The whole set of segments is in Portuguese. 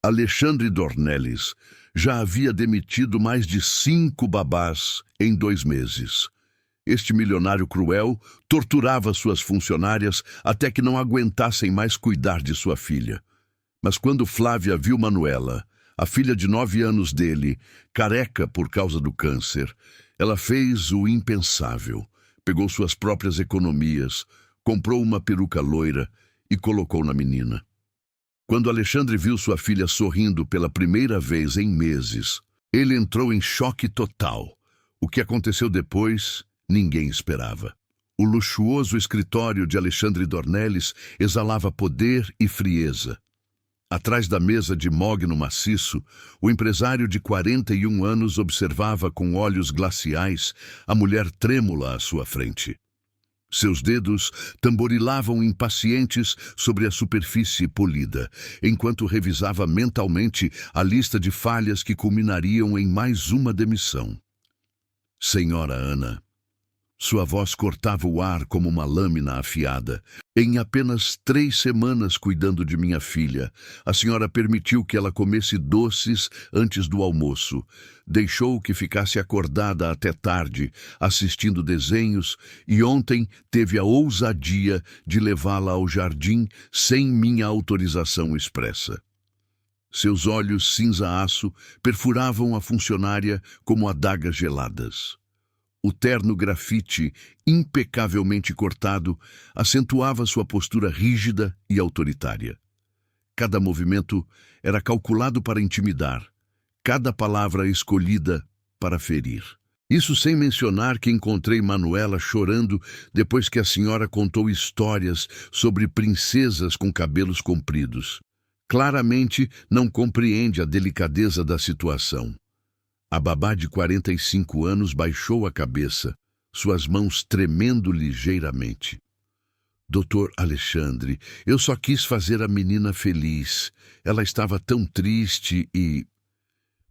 Alexandre Dornelles já havia demitido mais de 5 babás em 2 meses. Este milionário cruel torturava suas funcionárias até que não aguentassem mais cuidar de sua filha. Mas quando Flávia viu Manuela, a filha de 9 anos dele, careca por causa do câncer, ela fez o impensável. Pegou suas próprias economias, comprou uma peruca loira e colocou na menina. Quando Alexandre viu sua filha sorrindo pela primeira vez em meses, ele entrou em choque total. O que aconteceu depois, ninguém esperava. O luxuoso escritório de Alexandre Dornelles exalava poder e frieza. Atrás da mesa de mogno maciço, o empresário de 41 anos observava com olhos glaciais a mulher trêmula à sua frente. Seus dedos tamborilavam impacientes sobre a superfície polida, enquanto revisava mentalmente a lista de falhas que culminariam em mais uma demissão. Senhora Ana. Sua voz cortava o ar como uma lâmina afiada. Em apenas 3 semanas cuidando de minha filha, a senhora permitiu que ela comesse doces antes do almoço. Deixou que ficasse acordada até tarde, assistindo desenhos, e ontem teve a ousadia de levá-la ao jardim sem minha autorização expressa. Seus olhos cinza-aço perfuravam a funcionária como adagas geladas. O terno grafite, impecavelmente cortado, acentuava sua postura rígida e autoritária. Cada movimento era calculado para intimidar, cada palavra escolhida para ferir. Isso sem mencionar que encontrei Manuela chorando depois que a senhora contou histórias sobre princesas com cabelos compridos. Claramente não compreende a delicadeza da situação. A babá de 45 anos baixou a cabeça, suas mãos tremendo ligeiramente. Doutor Alexandre, eu só quis fazer a menina feliz. Ela estava tão triste e...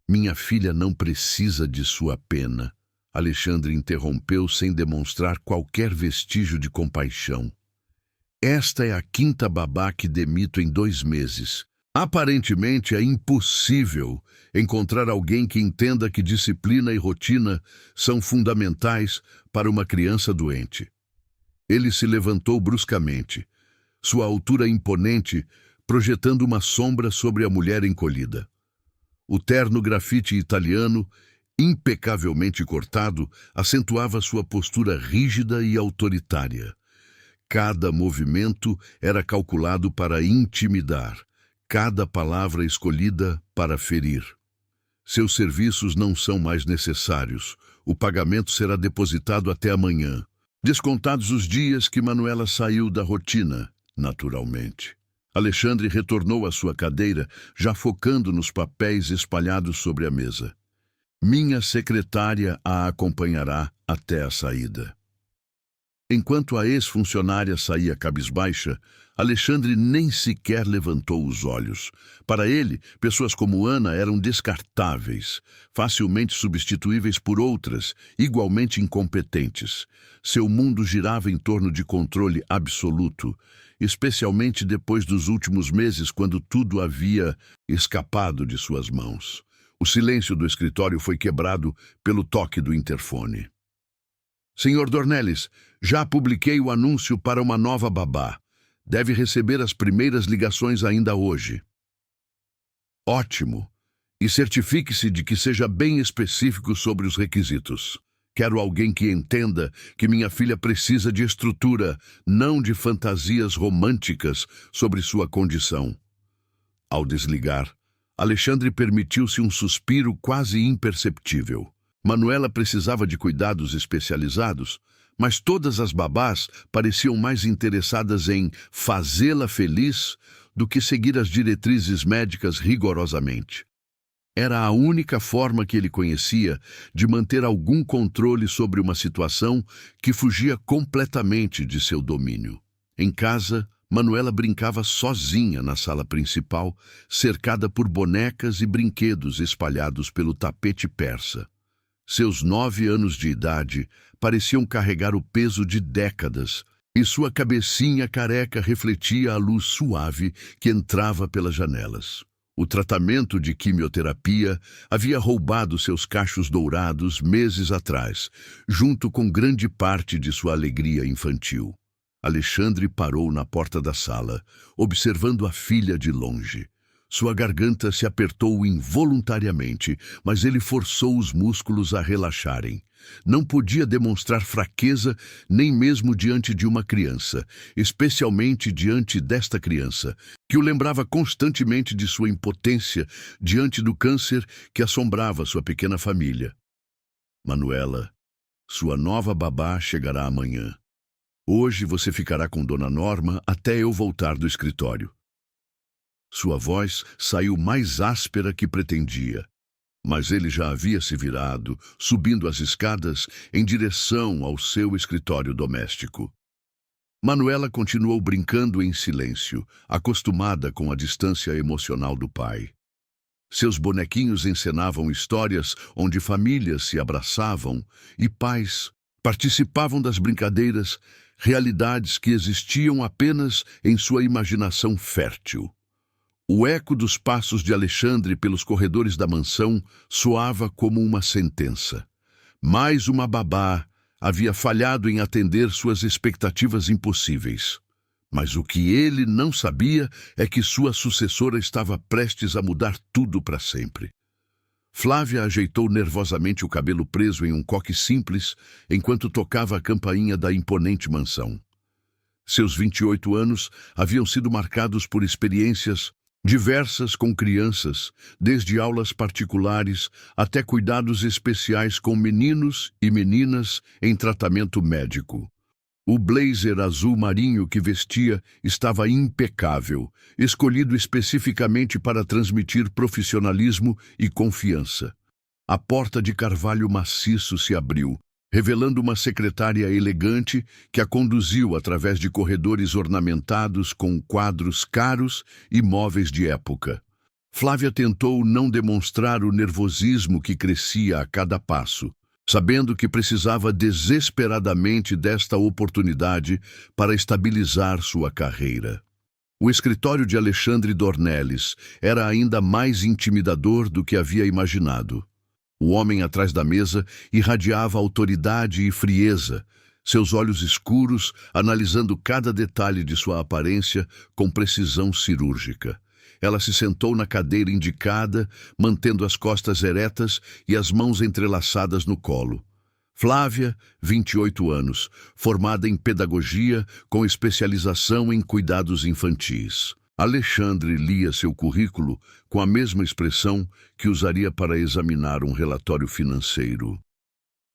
Minha filha não precisa de sua pena. Alexandre interrompeu sem demonstrar qualquer vestígio de compaixão. Esta é a 5ª babá que demito em 2 meses. Aparentemente é impossível encontrar alguém que entenda que disciplina e rotina são fundamentais para uma criança doente. Ele se levantou bruscamente, sua altura imponente projetando uma sombra sobre a mulher encolhida. O terno grafite italiano, impecavelmente cortado, acentuava sua postura rígida e autoritária. Cada movimento era calculado para intimidar. Cada palavra escolhida para ferir. Seus serviços não são mais necessários. O pagamento será depositado até amanhã. Descontados os dias que Manuela saiu da rotina, naturalmente. Alexandre retornou à sua cadeira, já focando nos papéis espalhados sobre a mesa. Minha secretária a acompanhará até a saída. Enquanto a ex-funcionária saía cabisbaixa, Alexandre nem sequer levantou os olhos. Para ele, pessoas como Ana eram descartáveis, facilmente substituíveis por outras, igualmente incompetentes. Seu mundo girava em torno de controle absoluto, especialmente depois dos últimos meses, quando tudo havia escapado de suas mãos. O silêncio do escritório foi quebrado pelo toque do interfone. Senhor Dornelles, já publiquei o anúncio para uma nova babá. Deve receber as primeiras ligações ainda hoje. Ótimo. E certifique-se de que seja bem específico sobre os requisitos. Quero alguém que entenda que minha filha precisa de estrutura, não de fantasias românticas sobre sua condição. Ao desligar, Alexandre permitiu-se um suspiro quase imperceptível. Manuela precisava de cuidados especializados, mas todas as babás pareciam mais interessadas em fazê-la feliz do que seguir as diretrizes médicas rigorosamente. Era a única forma que ele conhecia de manter algum controle sobre uma situação que fugia completamente de seu domínio. Em casa, Manuela brincava sozinha na sala principal, cercada por bonecas e brinquedos espalhados pelo tapete persa. Seus 9 anos de idade pareciam carregar o peso de décadas, e sua cabecinha careca refletia a luz suave que entrava pelas janelas. O tratamento de quimioterapia havia roubado seus cachos dourados meses atrás, junto com grande parte de sua alegria infantil. Alexandre parou na porta da sala, observando a filha de longe. Sua garganta se apertou involuntariamente, mas ele forçou os músculos a relaxarem. Não podia demonstrar fraqueza nem mesmo diante de uma criança, especialmente diante desta criança, que o lembrava constantemente de sua impotência diante do câncer que assombrava sua pequena família. Manuela, sua nova babá chegará amanhã. Hoje você ficará com Dona Norma até eu voltar do escritório. Sua voz saiu mais áspera que pretendia, mas ele já havia se virado, subindo as escadas em direção ao seu escritório doméstico. Manuela continuou brincando em silêncio, acostumada com a distância emocional do pai. Seus bonequinhos encenavam histórias onde famílias se abraçavam e pais participavam das brincadeiras, realidades que existiam apenas em sua imaginação fértil. O eco dos passos de Alexandre pelos corredores da mansão soava como uma sentença. Mais uma babá havia falhado em atender suas expectativas impossíveis. Mas o que ele não sabia é que sua sucessora estava prestes a mudar tudo para sempre. Flávia ajeitou nervosamente o cabelo preso em um coque simples enquanto tocava a campainha da imponente mansão. Seus 28 anos haviam sido marcados por experiências diversas com crianças, desde aulas particulares até cuidados especiais com meninos e meninas em tratamento médico. O blazer azul marinho que vestia estava impecável, escolhido especificamente para transmitir profissionalismo e confiança. A porta de carvalho maciço se abriu, revelando uma secretária elegante que a conduziu através de corredores ornamentados com quadros caros e móveis de época. Flávia tentou não demonstrar o nervosismo que crescia a cada passo, sabendo que precisava desesperadamente desta oportunidade para estabilizar sua carreira. O escritório de Alexandre Dornelles era ainda mais intimidador do que havia imaginado. O homem atrás da mesa irradiava autoridade e frieza, seus olhos escuros analisando cada detalhe de sua aparência com precisão cirúrgica. Ela se sentou na cadeira indicada, mantendo as costas eretas e as mãos entrelaçadas no colo. Flávia, 28 anos, formada em pedagogia com especialização em cuidados infantis. Alexandre lia seu currículo com a mesma expressão que usaria para examinar um relatório financeiro.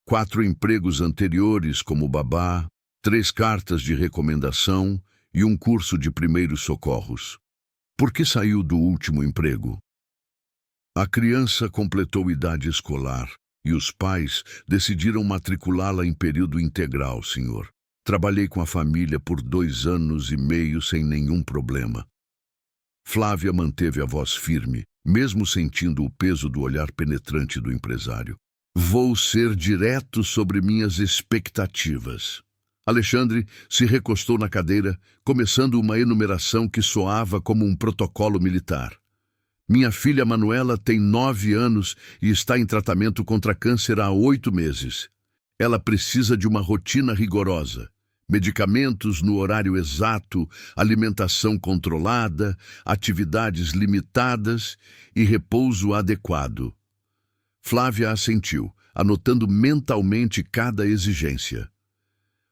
4 empregos anteriores como babá, 3 cartas de recomendação e um curso de primeiros socorros. Por que saiu do último emprego? A criança completou idade escolar e os pais decidiram matriculá-la em período integral, senhor. Trabalhei com a família por 2 anos e meio sem nenhum problema. Flávia manteve a voz firme, mesmo sentindo o peso do olhar penetrante do empresário. Vou ser direto sobre minhas expectativas. Alexandre se recostou na cadeira, começando uma enumeração que soava como um protocolo militar. Minha filha Manuela tem 9 anos e está em tratamento contra câncer há 8 meses. Ela precisa de uma rotina rigorosa. Medicamentos no horário exato, alimentação controlada, atividades limitadas e repouso adequado. Flávia assentiu, anotando mentalmente cada exigência.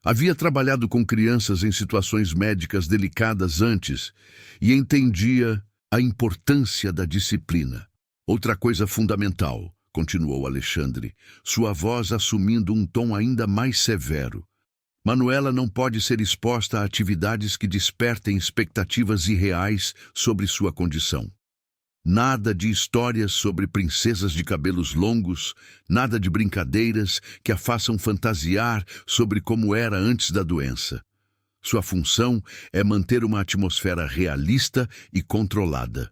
Havia trabalhado com crianças em situações médicas delicadas antes e entendia a importância da disciplina. Outra coisa fundamental, continuou Alexandre, sua voz assumindo um tom ainda mais severo. Manuela não pode ser exposta a atividades que despertem expectativas irreais sobre sua condição. Nada de histórias sobre princesas de cabelos longos, nada de brincadeiras que a façam fantasiar sobre como era antes da doença. Sua função é manter uma atmosfera realista e controlada.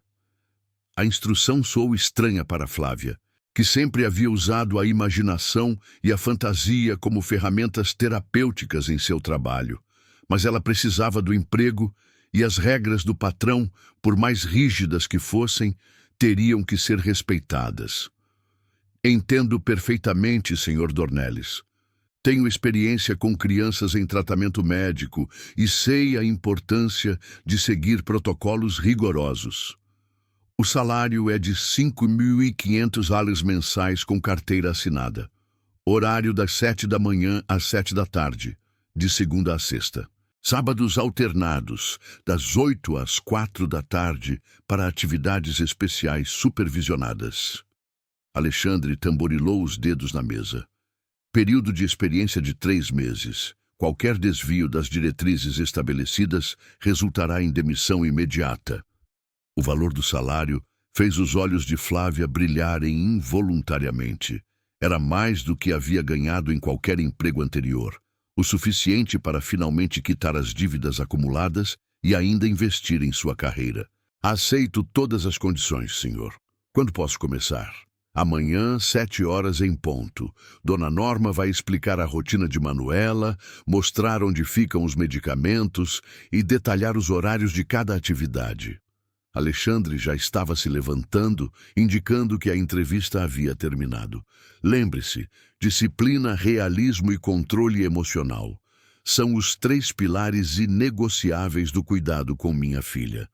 A instrução soou estranha para Flávia, que sempre havia usado a imaginação e a fantasia como ferramentas terapêuticas em seu trabalho. Mas ela precisava do emprego e as regras do patrão, por mais rígidas que fossem, teriam que ser respeitadas. Entendo perfeitamente, Sr. Dornelles. Tenho experiência com crianças em tratamento médico e sei a importância de seguir protocolos rigorosos. O salário é de 5.500 ALs mensais com carteira assinada. Horário das 7 da manhã às 7 da tarde, de segunda a sexta. Sábados alternados, das 8 às 4 da tarde, para atividades especiais supervisionadas. Alexandre tamborilou os dedos na mesa. Período de experiência de 3 meses. Qualquer desvio das diretrizes estabelecidas resultará em demissão imediata. O valor do salário fez os olhos de Flávia brilharem involuntariamente. Era mais do que havia ganhado em qualquer emprego anterior. O suficiente para finalmente quitar as dívidas acumuladas e ainda investir em sua carreira. Aceito todas as condições, senhor. Quando posso começar? Amanhã, 7 horas em ponto. Dona Norma vai explicar a rotina de Manuela, mostrar onde ficam os medicamentos e detalhar os horários de cada atividade. Alexandre já estava se levantando, indicando que a entrevista havia terminado. Lembre-se, disciplina, realismo e controle emocional. São os 3 pilares inegociáveis do cuidado com minha filha.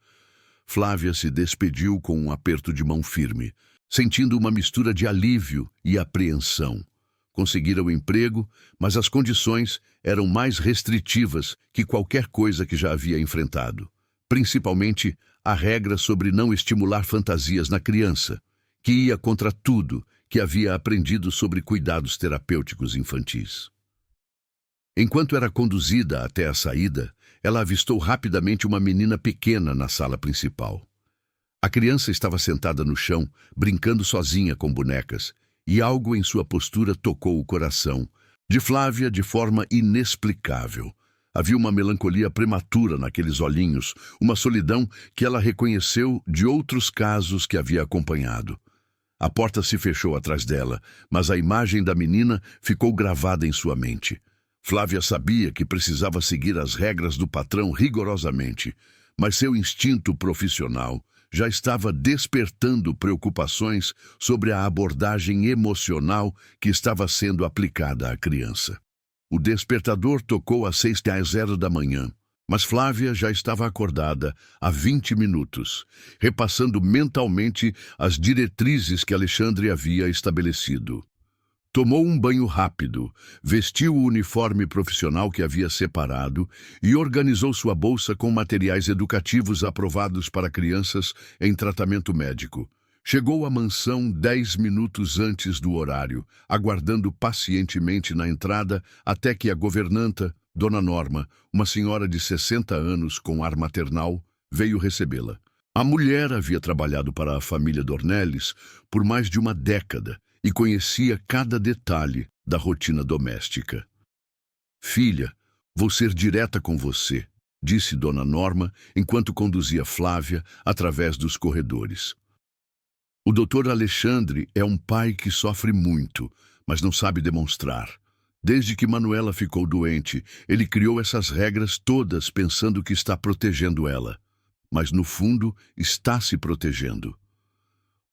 Flávia se despediu com um aperto de mão firme, sentindo uma mistura de alívio e apreensão. Conseguira o emprego, mas as condições eram mais restritivas que qualquer coisa que já havia enfrentado. Principalmente a regra sobre não estimular fantasias na criança, que ia contra tudo que havia aprendido sobre cuidados terapêuticos infantis. Enquanto era conduzida até a saída, ela avistou rapidamente uma menina pequena na sala principal. A criança estava sentada no chão, brincando sozinha com bonecas, e algo em sua postura tocou o coração de Flávia de forma inexplicável. Havia uma melancolia prematura naqueles olhinhos, uma solidão que ela reconheceu de outros casos que havia acompanhado. A porta se fechou atrás dela, mas a imagem da menina ficou gravada em sua mente. Flávia sabia que precisava seguir as regras do patrão rigorosamente, mas seu instinto profissional já estava despertando preocupações sobre a abordagem emocional que estava sendo aplicada à criança. O despertador tocou às 6h da manhã, mas Flávia já estava acordada há 20 minutos, repassando mentalmente as diretrizes que Alexandre havia estabelecido. Tomou um banho rápido, vestiu o uniforme profissional que havia separado e organizou sua bolsa com materiais educativos aprovados para crianças em tratamento médico. Chegou à mansão 10 minutos antes do horário, aguardando pacientemente na entrada até que a governanta, Dona Norma, uma senhora de 60 anos com ar maternal, veio recebê-la. A mulher havia trabalhado para a família Dornelles por mais de uma década e conhecia cada detalhe da rotina doméstica. "Filha, vou ser direta com você", disse Dona Norma enquanto conduzia Flávia através dos corredores. "O Dr. Alexandre é um pai que sofre muito, mas não sabe demonstrar. Desde que Manuela ficou doente, ele criou essas regras todas pensando que está protegendo ela. Mas, no fundo, está se protegendo."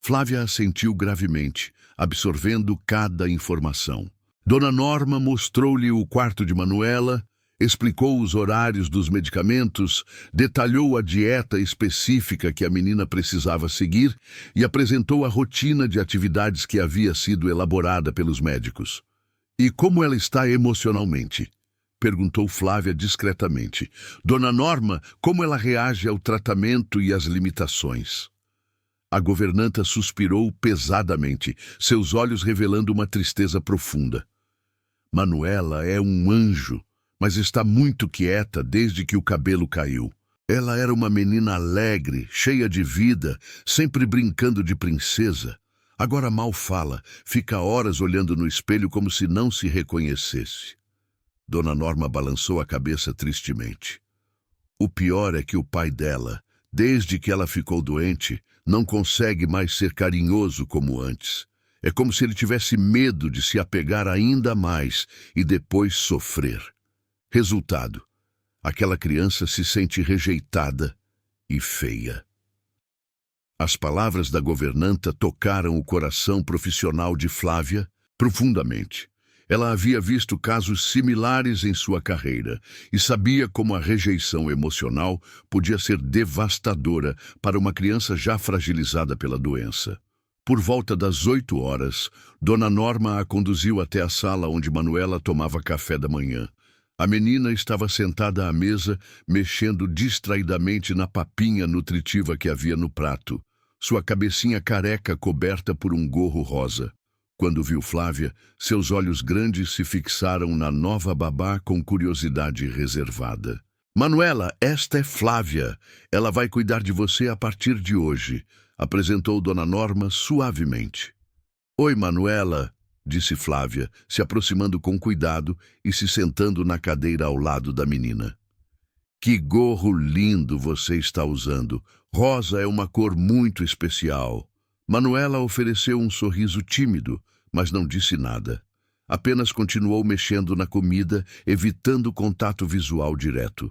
Flávia assentiu gravemente, absorvendo cada informação. Dona Norma mostrou-lhe o quarto de Manuela, explicou os horários dos medicamentos, detalhou a dieta específica que a menina precisava seguir e apresentou a rotina de atividades que havia sido elaborada pelos médicos. "E como ela está emocionalmente?" perguntou Flávia discretamente. "Dona Norma, como ela reage ao tratamento e às limitações?" A governanta suspirou pesadamente, seus olhos revelando uma tristeza profunda. "Manuela é um anjo, mas está muito quieta desde que o cabelo caiu. Ela era uma menina alegre, cheia de vida, sempre brincando de princesa. Agora mal fala, fica horas olhando no espelho como se não se reconhecesse." Dona Norma balançou a cabeça tristemente. "O pior é que o pai dela, desde que ela ficou doente, não consegue mais ser carinhoso como antes. É como se ele tivesse medo de se apegar ainda mais e depois sofrer. Resultado, aquela criança se sente rejeitada e feia." As palavras da governanta tocaram o coração profissional de Flávia profundamente. Ela havia visto casos similares em sua carreira e sabia como a rejeição emocional podia ser devastadora para uma criança já fragilizada pela doença. Por volta das 8 horas, Dona Norma a conduziu até a sala onde Manuela tomava café da manhã. A menina estava sentada à mesa, mexendo distraidamente na papinha nutritiva que havia no prato, sua cabecinha careca coberta por um gorro rosa. Quando viu Flávia, seus olhos grandes se fixaram na nova babá com curiosidade reservada. Manuela, esta é Flávia. Ela vai cuidar de você a partir de hoje, apresentou Dona Norma suavemente. Oi, Manuela, disse Flávia, se aproximando com cuidado e se sentando na cadeira ao lado da menina. Que gorro lindo você está usando. Rosa é uma cor muito especial. Manuela ofereceu um sorriso tímido, mas não disse nada. Apenas continuou mexendo na comida, evitando contato visual direto.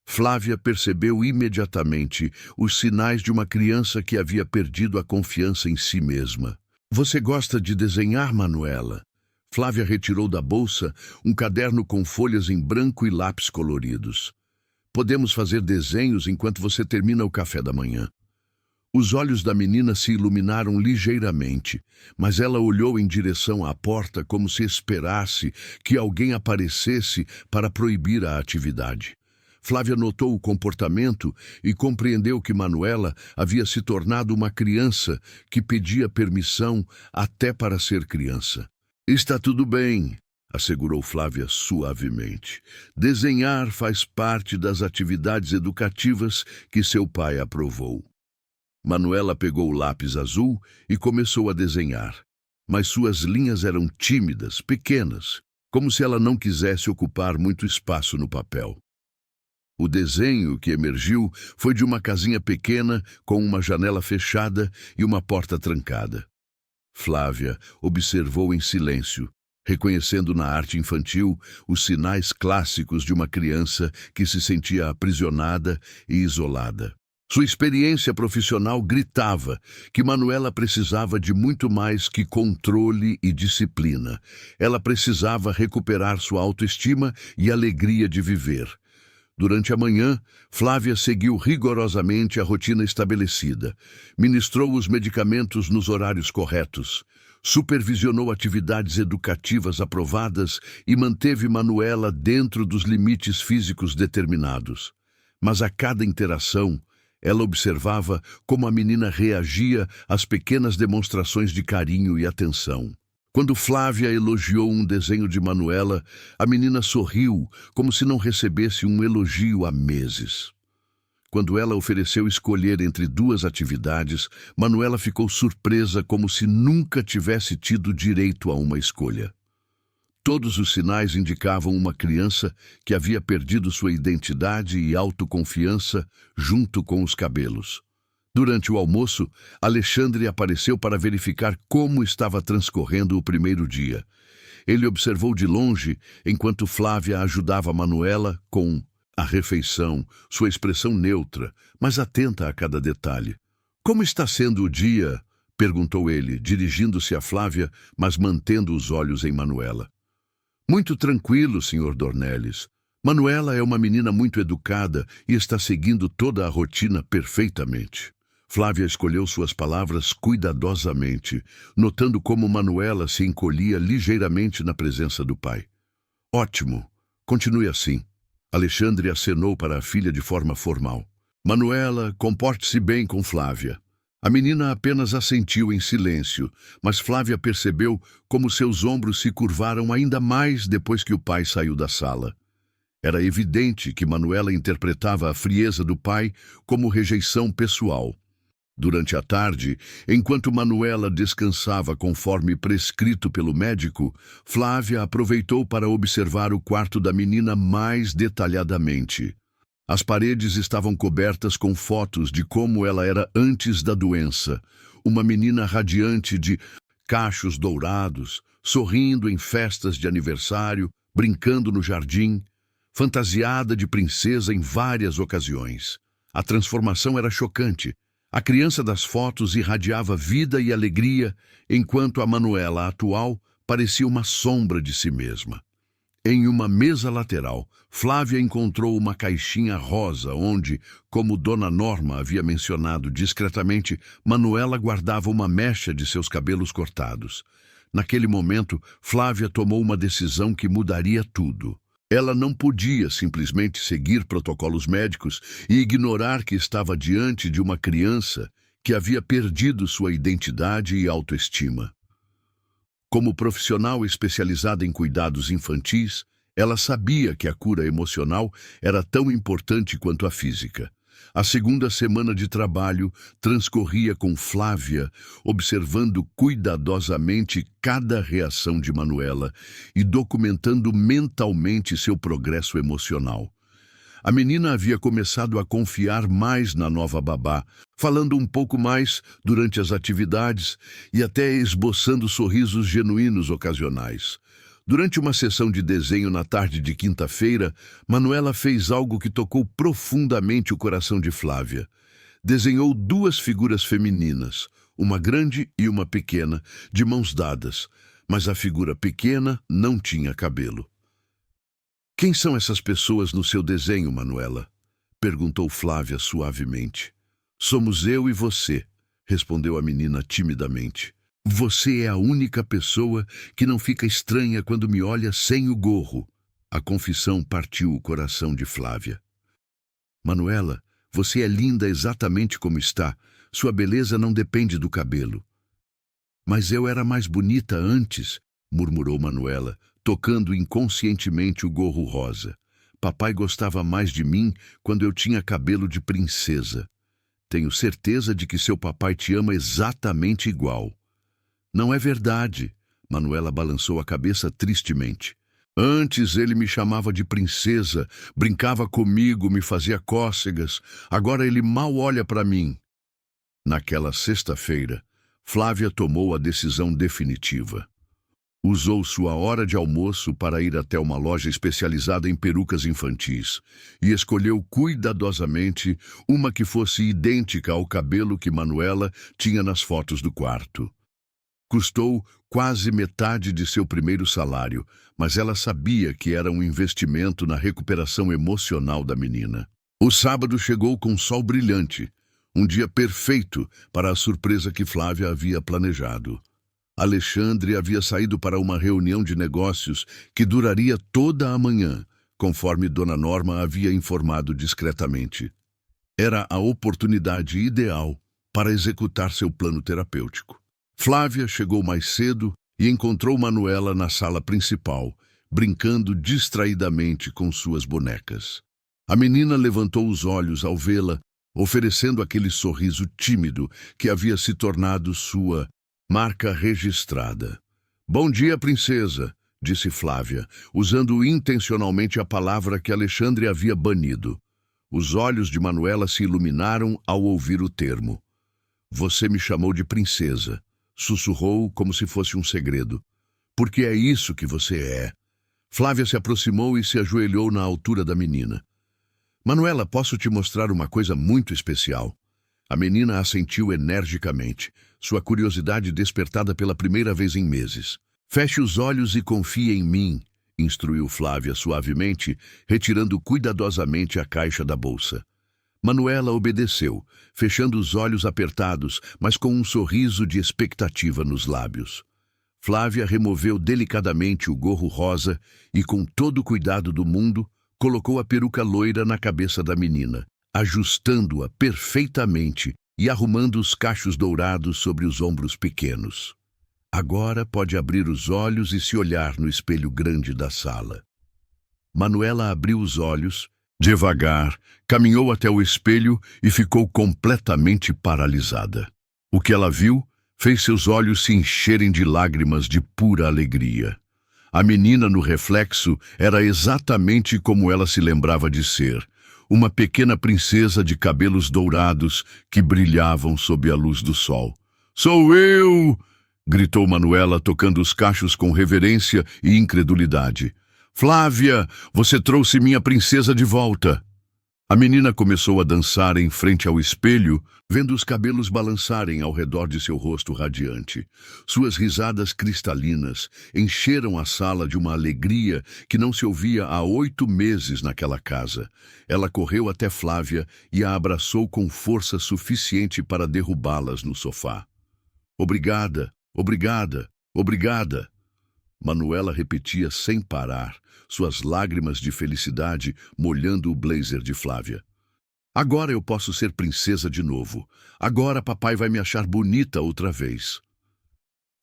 Flávia percebeu imediatamente os sinais de uma criança que havia perdido a confiança em si mesma. Você gosta de desenhar, Manuela? Flávia retirou da bolsa um caderno com folhas em branco e lápis coloridos. Podemos fazer desenhos enquanto você termina o café da manhã. Os olhos da menina se iluminaram ligeiramente, mas ela olhou em direção à porta como se esperasse que alguém aparecesse para proibir a atividade. Flávia notou o comportamento e compreendeu que Manuela havia se tornado uma criança que pedia permissão até para ser criança. Está tudo bem, assegurou Flávia suavemente. Desenhar faz parte das atividades educativas que seu pai aprovou. Manuela pegou o lápis azul e começou a desenhar, mas suas linhas eram tímidas, pequenas, como se ela não quisesse ocupar muito espaço no papel. O desenho que emergiu foi de uma casinha pequena com uma janela fechada e uma porta trancada. Flávia observou em silêncio, reconhecendo na arte infantil os sinais clássicos de uma criança que se sentia aprisionada e isolada. Sua experiência profissional gritava que Manuela precisava de muito mais que controle e disciplina. Ela precisava recuperar sua autoestima e alegria de viver. Durante a manhã, Flávia seguiu rigorosamente a rotina estabelecida, ministrou os medicamentos nos horários corretos, supervisionou atividades educativas aprovadas e manteve Manuela dentro dos limites físicos determinados. Mas a cada interação, ela observava como a menina reagia às pequenas demonstrações de carinho e atenção. Quando Flávia elogiou um desenho de Manuela, a menina sorriu, como se não recebesse um elogio há meses. Quando ela ofereceu escolher entre duas atividades, Manuela ficou surpresa como se nunca tivesse tido direito a uma escolha. Todos os sinais indicavam uma criança que havia perdido sua identidade e autoconfiança junto com os cabelos. Durante o almoço, Alexandre apareceu para verificar como estava transcorrendo o primeiro dia. Ele observou de longe enquanto Flávia ajudava Manuela com a refeição, sua expressão neutra, mas atenta a cada detalhe. Como está sendo o dia? Perguntou ele, dirigindo-se a Flávia, mas mantendo os olhos em Manuela. Muito tranquilo, Sr. Dornelles. Manuela é uma menina muito educada e está seguindo toda a rotina perfeitamente. Flávia escolheu suas palavras cuidadosamente, notando como Manuela se encolhia ligeiramente na presença do pai. Ótimo, continue assim. Alexandre acenou para a filha de forma formal. Manuela, comporte-se bem com Flávia. A menina apenas assentiu em silêncio, mas Flávia percebeu como seus ombros se curvaram ainda mais depois que o pai saiu da sala. Era evidente que Manuela interpretava a frieza do pai como rejeição pessoal. Durante a tarde, enquanto Manuela descansava conforme prescrito pelo médico, Flávia aproveitou para observar o quarto da menina mais detalhadamente. As paredes estavam cobertas com fotos de como ela era antes da doença, uma menina radiante de cachos dourados, sorrindo em festas de aniversário, brincando no jardim, fantasiada de princesa em várias ocasiões. A transformação era chocante. A criança das fotos irradiava vida e alegria, enquanto a Manuela atual parecia uma sombra de si mesma. Em uma mesa lateral, Flávia encontrou uma caixinha rosa onde, como Dona Norma havia mencionado discretamente, Manuela guardava uma mecha de seus cabelos cortados. Naquele momento, Flávia tomou uma decisão que mudaria tudo. Ela não podia simplesmente seguir protocolos médicos e ignorar que estava diante de uma criança que havia perdido sua identidade e autoestima. Como profissional especializada em cuidados infantis, ela sabia que a cura emocional era tão importante quanto a física. A segunda semana de trabalho transcorria com Flávia, observando cuidadosamente cada reação de Manuela e documentando mentalmente seu progresso emocional. A menina havia começado a confiar mais na nova babá, falando um pouco mais durante as atividades e até esboçando sorrisos genuínos ocasionais. Durante uma sessão de desenho na tarde de quinta-feira, Manuela fez algo que tocou profundamente o coração de Flávia. Desenhou duas figuras femininas, uma grande e uma pequena, de mãos dadas, mas a figura pequena não tinha cabelo. "Quem são essas pessoas no seu desenho, Manuela?" perguntou Flávia suavemente. "Somos eu e você", respondeu a menina timidamente. "Você é a única pessoa que não fica estranha quando me olha sem o gorro." A confissão partiu o coração de Flávia. "Manuela, você é linda exatamente como está. Sua beleza não depende do cabelo." "Mas eu era mais bonita antes", murmurou Manuela, tocando inconscientemente o gorro rosa. "Papai gostava mais de mim quando eu tinha cabelo de princesa. Tenho certeza de que seu papai te ama exatamente igual." "Não é verdade." Manuela balançou a cabeça tristemente. "Antes ele me chamava de princesa, brincava comigo, me fazia cócegas. Agora ele mal olha para mim." Naquela sexta-feira, Flávia tomou a decisão definitiva. Usou sua hora de almoço para ir até uma loja especializada em perucas infantis e escolheu cuidadosamente uma que fosse idêntica ao cabelo que Manuela tinha nas fotos do quarto. Custou quase metade de seu primeiro salário, mas ela sabia que era um investimento na recuperação emocional da menina. O sábado chegou com sol brilhante, um dia perfeito para a surpresa que Flávia havia planejado. Alexandre havia saído para uma reunião de negócios que duraria toda a manhã, conforme Dona Norma havia informado discretamente. Era a oportunidade ideal para executar seu plano terapêutico. Flávia chegou mais cedo e encontrou Manuela na sala principal, brincando distraidamente com suas bonecas. A menina levantou os olhos ao vê-la, oferecendo aquele sorriso tímido que havia se tornado sua marca registrada. "Bom dia, princesa", disse Flávia, usando intencionalmente a palavra que Alexandre havia banido. Os olhos de Manuela se iluminaram ao ouvir o termo. "Você me chamou de princesa", sussurrou como se fosse um segredo. "Porque é isso que você é." Flávia se aproximou e se ajoelhou na altura da menina. "Manuela, posso te mostrar uma coisa muito especial." A menina assentiu energicamente, sua curiosidade despertada pela primeira vez em meses. "Feche os olhos e confie em mim", instruiu Flávia suavemente, retirando cuidadosamente a caixa da bolsa. Manuela obedeceu, fechando os olhos apertados, mas com um sorriso de expectativa nos lábios. Flávia removeu delicadamente o gorro rosa e, com todo o cuidado do mundo, colocou a peruca loira na cabeça da menina, ajustando-a perfeitamente e arrumando os cachos dourados sobre os ombros pequenos. "Agora pode abrir os olhos e se olhar no espelho grande da sala." Manuela abriu os olhos, devagar, caminhou até o espelho e ficou completamente paralisada. O que ela viu fez seus olhos se encherem de lágrimas de pura alegria. A menina no reflexo era exatamente como ela se lembrava de ser, uma pequena princesa de cabelos dourados que brilhavam sob a luz do sol. "Sou eu!" gritou Manuela, tocando os cachos com reverência e incredulidade. "Flávia, você trouxe minha princesa de volta." A menina começou a dançar em frente ao espelho, vendo os cabelos balançarem ao redor de seu rosto radiante. Suas risadas cristalinas encheram a sala de uma alegria que não se ouvia há 8 meses naquela casa. Ela correu até Flávia e a abraçou com força suficiente para derrubá-las no sofá. Obrigada, obrigada, obrigada. Manuela repetia sem parar, suas lágrimas de felicidade molhando o blazer de Flávia. Agora eu posso ser princesa de novo. Agora papai vai me achar bonita outra vez.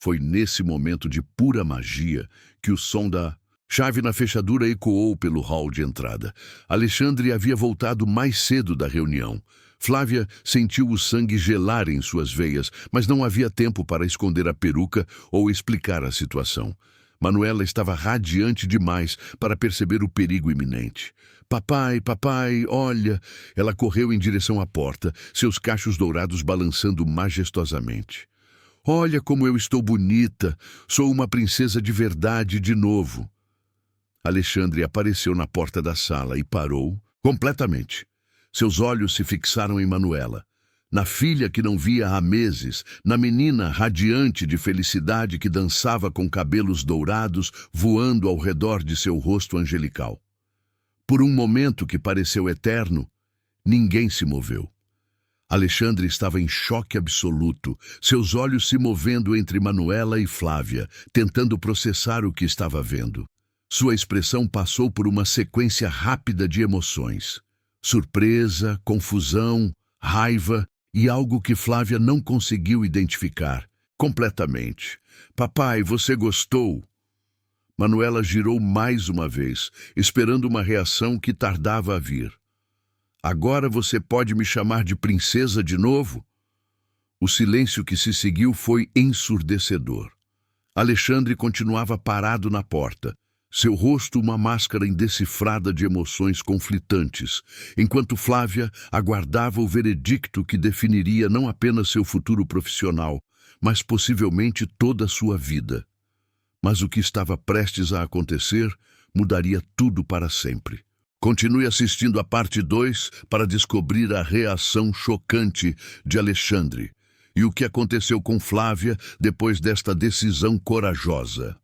Foi nesse momento de pura magia que o som da chave na fechadura ecoou pelo hall de entrada. Alexandre havia voltado mais cedo da reunião. Flávia sentiu o sangue gelar em suas veias, mas não havia tempo para esconder a peruca ou explicar a situação. Manuela estava radiante demais para perceber o perigo iminente. Papai, papai, olha! Ela correu em direção à porta, seus cachos dourados balançando majestosamente. Olha como eu estou bonita! Sou uma princesa de verdade de novo. Alexandre apareceu na porta da sala e parou completamente. Seus olhos se fixaram em Manuela. Na filha que não via há meses, na menina radiante de felicidade que dançava com cabelos dourados voando ao redor de seu rosto angelical. Por um momento que pareceu eterno, ninguém se moveu. Alexandre estava em choque absoluto, seus olhos se movendo entre Manuela e Flávia, tentando processar o que estava vendo. Sua expressão passou por uma sequência rápida de emoções. Surpresa, confusão, raiva e algo que Flávia não conseguiu identificar completamente. Papai, você gostou? Manuela girou mais uma vez, esperando uma reação que tardava a vir. Agora você pode me chamar de princesa de novo? O silêncio que se seguiu foi ensurdecedor. Alexandre continuava parado na porta, seu rosto uma máscara indecifrada de emoções conflitantes, enquanto Flávia aguardava o veredicto que definiria não apenas seu futuro profissional, mas possivelmente toda a sua vida. Mas o que estava prestes a acontecer mudaria tudo para sempre. Continue assistindo a parte 2 para descobrir a reação chocante de Alexandre e o que aconteceu com Flávia depois desta decisão corajosa.